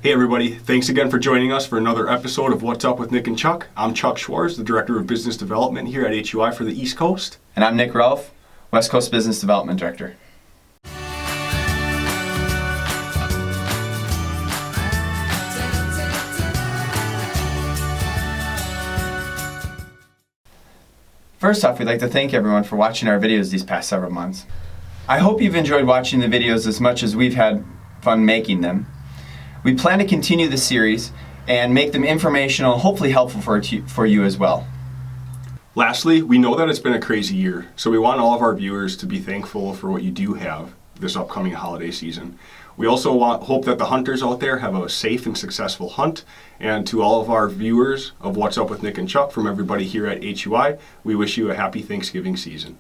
Hey everybody, thanks again for joining us for another episode of What's Up with Nick and Chuck. I'm Chuck Schwartz, the Director of Business Development here at HUI for the East Coast. And I'm Nick Ralph, West Coast Business Development Director. First off, we'd like to thank everyone for watching our videos these past several months. I hope you've enjoyed watching the videos as much as we've had fun making them. We plan to continue the series and make them informational and hopefully helpful for you as well. Lastly, we know that it's been a crazy year, so we want all of our viewers to be thankful for what you do have this upcoming holiday season. We also hope that the hunters out there have a safe and successful hunt, and to all of our viewers of What's Up with Nick and Chuck from everybody here at HUI, we wish you a happy Thanksgiving season.